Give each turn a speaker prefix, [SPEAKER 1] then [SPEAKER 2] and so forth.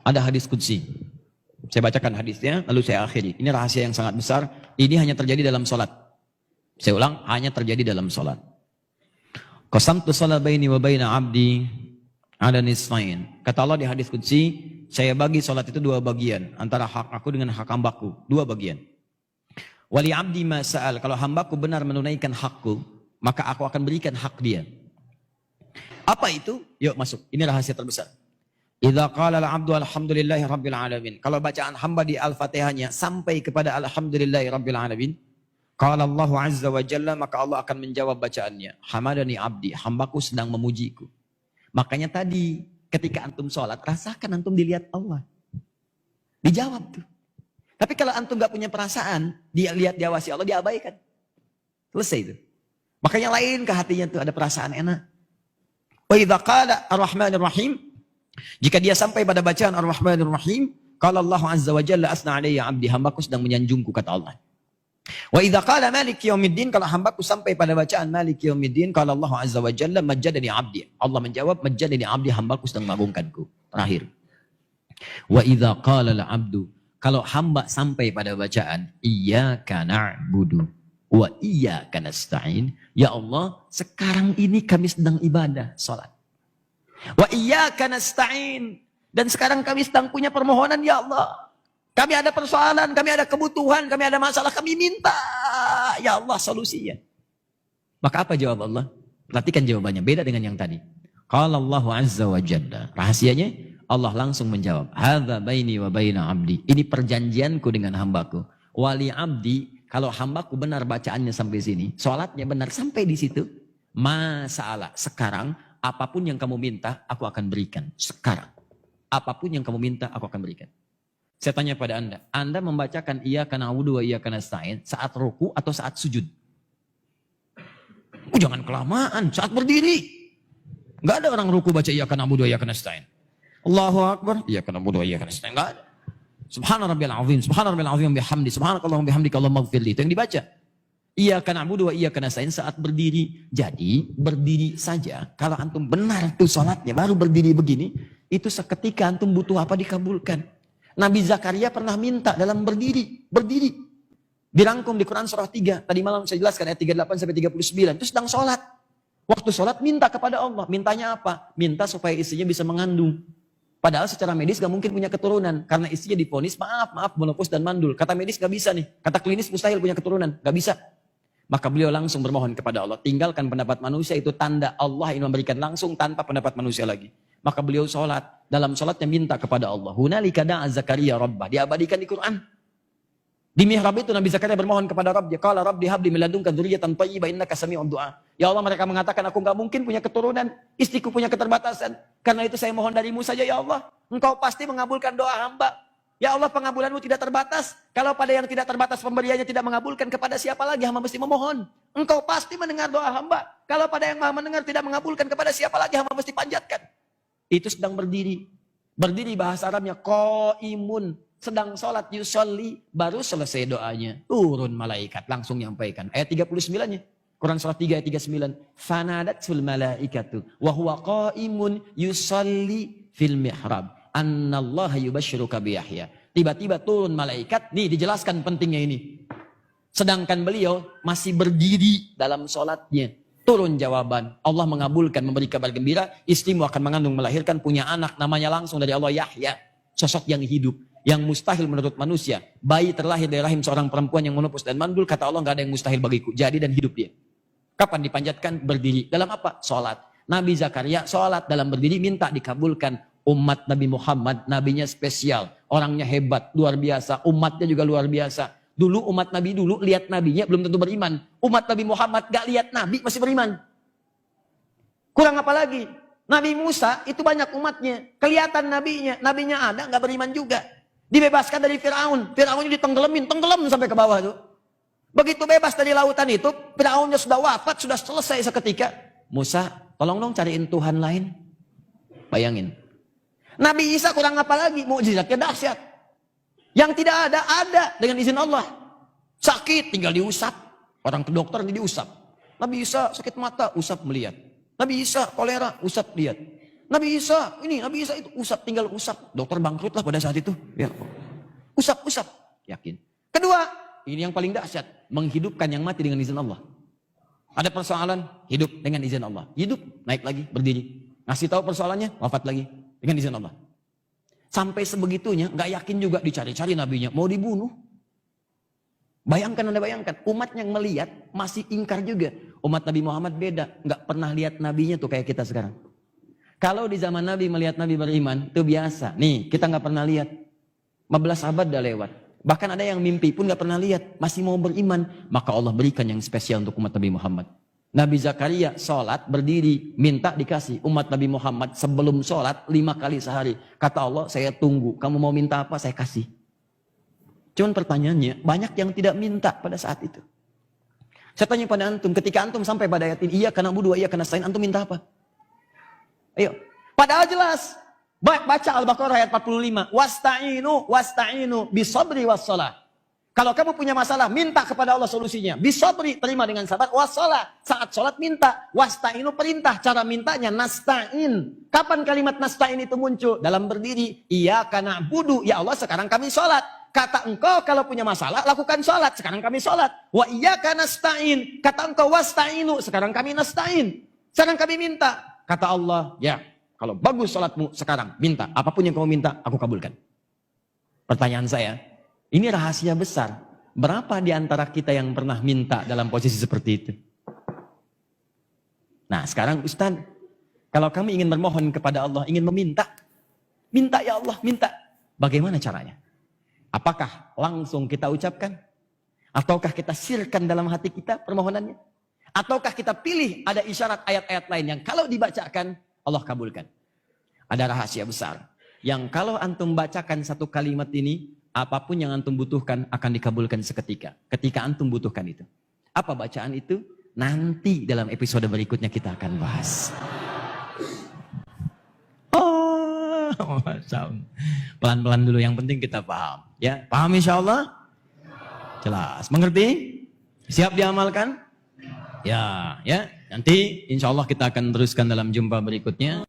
[SPEAKER 1] Ada hadis qudsi. Saya bacakan hadisnya, lalu saya akhiri. Ini rahasia yang sangat besar. Ini hanya terjadi dalam sholat. Saya ulang, hanya terjadi dalam sholat. Qasamtu shalat baini wa baina abdi ala nisfain. Kata Allah di hadis qudsi, saya bagi sholat itu dua bagian. Antara hak aku dengan hak hambaku. Dua bagian. Wali abdi ma sa'al. Kalau hambaku benar menunaikan hakku, maka aku akan berikan hak dia. Apa itu? Yuk masuk. Ini rahasia terbesar. Idza qala al-'abdu alhamdulillahi rabbil alamin. Kalau bacaan hamba di Al-Fatihahnya sampai kepada alhamdulillahi rabbil alamin, qala Allahu azza wa jalla, maka Allah akan menjawab bacaannya. Hamadani abdi, hambaku sedang memujiku. Makanya tadi ketika antum sholat, rasakan antum dilihat Allah. Dijawab tuh. Tapi kalau antum gak punya perasaan, dia lihat diawasi Allah, diabaikan. Selesai itu. Makanya lain ke hatinya tuh, ada perasaan enak. Wa idza qala ar-rahmanir rahim, jika dia sampai pada bacaan ar-rahmanir rahim, qala Allah azza wa jalla asna alayya abdi, hambaku sedang menyanjungku, kata Allah. Wa idza qala maliki yaumiddin, kalau hambaku sampai pada bacaan maliki yaumiddin, qala Allah azza wa jalla majjadani abdi, Allah menjawab majjadani abdi, hambaku sedang mengagungkanku. Terakhir. Wa idza qala al-abdu, kalau hamba sampai pada bacaan iyyaka na'budu wa iyyaka nasta'in, ya Allah, sekarang ini kami sedang ibadah, salat. Wa iyyaka nasta'in, dan sekarang kami sedang punya permohonan, ya Allah. Kami ada persoalan, kami ada kebutuhan, kami ada masalah, kami minta, ya Allah, solusinya. Maka apa jawab Allah? Perhatikan jawabannya, beda dengan yang tadi. Qala Allahu azza wa jalla, rahasianya Allah langsung menjawab, hadza baini wa baina abdi, ini perjanjianku dengan hambaku. Wali abdi, kalau hambaku benar bacaannya sampai sini, sholatnya benar sampai di situ, masalah sekarang apapun yang kamu minta, aku akan berikan. Sekarang apapun yang kamu minta, aku akan berikan. Saya tanya pada Anda membacakan iyyaka na'budu wa iyyaka nasta'in saat ruku atau saat sujud? Jangan kelamaan, saat berdiri. Enggak ada orang ruku baca iyyaka na'budu wa iyyaka nasta'in. Allahu akbar, iyyaka na'budu wa iyyaka nasta'in. Enggak ada. Subhana rabbiyal azim, subhana rabbiyal azim bihamdi, subhanakallahumma bihamdika Allahumma ighfirli. Itu yang dibaca. Iyyaka na'budu wa iyyaka nasta'in saat berdiri. Jadi berdiri saja, kalau antum benar tuh salatnya baru berdiri begini, itu seketika antum butuh apa dikabulkan. Nabi Zakaria pernah minta dalam berdiri. Dirangkum di Quran surah 3. Tadi malam saya jelaskan ayat 38 sampai 39. Itu sedang sholat. Waktu sholat minta kepada Allah. Mintanya apa? Minta supaya istrinya bisa mengandung. Padahal secara medis gak mungkin punya keturunan. Karena istrinya divonis maaf menopause dan mandul. Kata medis gak bisa nih. Kata klinis mustahil punya keturunan. Gak bisa. Maka beliau langsung bermohon kepada Allah. Tinggalkan pendapat manusia, itu tanda Allah ingin memberikan langsung tanpa pendapat manusia lagi. Maka beliau sholat. Dalam sholatnya minta kepada Allah. Hunalika da'a Zakaria Rabbah. Diabadikan di Quran. Di mihrab itu Nabi Zakaria bermohon kepada Rabbnya. Qala Rabbi habli min ladunka dzurriyyatan thayyibah innaka sami'ud du'a. Ya Allah, mereka mengatakan aku enggak mungkin punya keturunan. Istriku punya keterbatasan. Karena itu saya mohon darimu saja ya Allah. Engkau pasti mengabulkan doa hamba. Ya Allah, pengabulanmu tidak terbatas. Kalau pada yang tidak terbatas pemberiannya tidak mengabulkan, kepada siapa lagi hamba mesti memohon? Engkau pasti mendengar doa hamba. Kalau pada yang maha mendengar tidak mengabulkan, kepada siapa lagi hamba mesti panjatkan? Itu sedang berdiri. Berdiri bahasa Arabnya qaimun. Sedang sholat yusolli. Baru selesai doanya. Turun malaikat. Langsung nyampaikan. Ayat 39-nya. Quran surah 3 ayat 39. Fanadatsul malaikatu. Wahuwa qaimun yusolli fil mihrab. Annallaha yubashiruka biyahya. Tiba-tiba turun malaikat. Nih dijelaskan pentingnya ini. Sedangkan beliau masih berdiri dalam sholatnya. Turun jawaban. Allah mengabulkan, memberi kabar gembira. Istrimu akan mengandung, melahirkan, punya anak. Namanya langsung dari Allah Yahya. Sosok yang hidup. Yang mustahil menurut manusia. Bayi terlahir dari rahim seorang perempuan yang menopause dan mandul. Kata Allah, gak ada yang mustahil bagiku. Jadi dan hidup dia. Kapan dipanjatkan? Berdiri. Dalam apa? Sholat. Nabi Zakaria sholat dalam berdiri, minta dikabulkan. Umat Nabi Muhammad, nabinya spesial. Orangnya hebat, luar biasa. Umatnya juga luar biasa. Dulu umat Nabi dulu lihat nabinya belum tentu beriman. Umat Nabi Muhammad gak lihat nabi masih beriman. Kurang apa lagi? Nabi Musa itu banyak umatnya. Kelihatan nabinya ada gak beriman juga. Dibebaskan dari Fir'aun. Fir'aunnya ditenggelamin, tenggelam sampai ke bawah tuh. Begitu bebas dari lautan itu, Fir'aunnya sudah wafat, sudah selesai seketika. Musa, tolong dong cariin Tuhan lain. Bayangin. Nabi Isa kurang apa lagi? Mukjizatnya dahsyat. Yang tidak ada dengan izin Allah. Sakit tinggal diusap. Orang ke dokter diusap. Nabi Isa sakit mata, usap melihat. Nabi Isa kolera, usap lihat. Nabi Isa, Nabi Isa itu usap, tinggal usap. Dokter bangkrut lah pada saat itu. Ya. Usap, yakin. Kedua, ini yang paling dahsyat, menghidupkan yang mati dengan izin Allah. Ada persoalan, hidup dengan izin Allah. Hidup, naik lagi, berdiri. Ngasih tahu persoalannya, wafat lagi dengan izin Allah. Sampai sebegitunya, nggak yakin juga, dicari-cari nabinya, mau dibunuh. Bayangkan, Anda bayangkan, umat yang melihat masih ingkar juga. Umat Nabi Muhammad beda, nggak pernah lihat nabinya tuh kayak kita sekarang. Kalau di zaman Nabi melihat Nabi beriman, itu biasa. Nih, kita nggak pernah lihat. 15 abad udah lewat. Bahkan ada yang mimpi pun nggak pernah lihat, masih mau beriman. Maka Allah berikan yang spesial untuk umat Nabi Muhammad. Nabi Zakaria sholat, berdiri, minta dikasih. Umat Nabi Muhammad sebelum sholat 5 kali sehari. Kata Allah, saya tunggu. Kamu mau minta apa, saya kasih. Cuman pertanyaannya, banyak yang tidak minta pada saat itu. Saya tanya pada antum, ketika antum sampai pada ayat ini, iyyaka na'budu wa iyyaka nasta'in, antum minta apa? Ayo. Padahal jelas. Baca Al-Baqarah ayat 45. Wasta'inu bisabri wassalah. Kalau kamu punya masalah, minta kepada Allah solusinya. Bisabri, terima dengan sabar. Wassalah, saat sholat minta. Wasta'inu, perintah. Cara mintanya nasta'in. Kapan kalimat nasta'in itu muncul? Dalam berdiri. Iyyaka na'budu, ya Allah sekarang kami sholat. Kata engkau kalau punya masalah, lakukan sholat. Sekarang kami sholat. Wa iyyaka nasta'in. Kata engkau wasta'inu, sekarang kami nasta'in. Sekarang kami minta. Kata Allah, ya kalau bagus sholatmu sekarang, minta. Apapun yang kamu minta, aku kabulkan. Pertanyaan saya, ini rahasia besar. Berapa di antara kita yang pernah minta dalam posisi seperti itu? Nah sekarang Ustaz, kalau kami ingin bermohon kepada Allah, ingin meminta. Minta ya Allah, minta. Bagaimana caranya? Apakah langsung kita ucapkan? Ataukah kita sirkan dalam hati kita permohonannya? Ataukah kita pilih ada isyarat ayat-ayat lain yang kalau dibacakan, Allah kabulkan. Ada rahasia besar. Yang kalau antum bacakan satu kalimat ini, apapun yang antum butuhkan akan dikabulkan seketika. Ketika antum butuhkan itu. Apa bacaan itu? Nanti dalam episode berikutnya kita akan bahas. Oh, pelan-pelan dulu. Yang penting kita paham. Ya, paham insya Allah? Jelas. Mengerti? Siap diamalkan? Ya. Nanti insya Allah kita akan teruskan dalam jumpa berikutnya.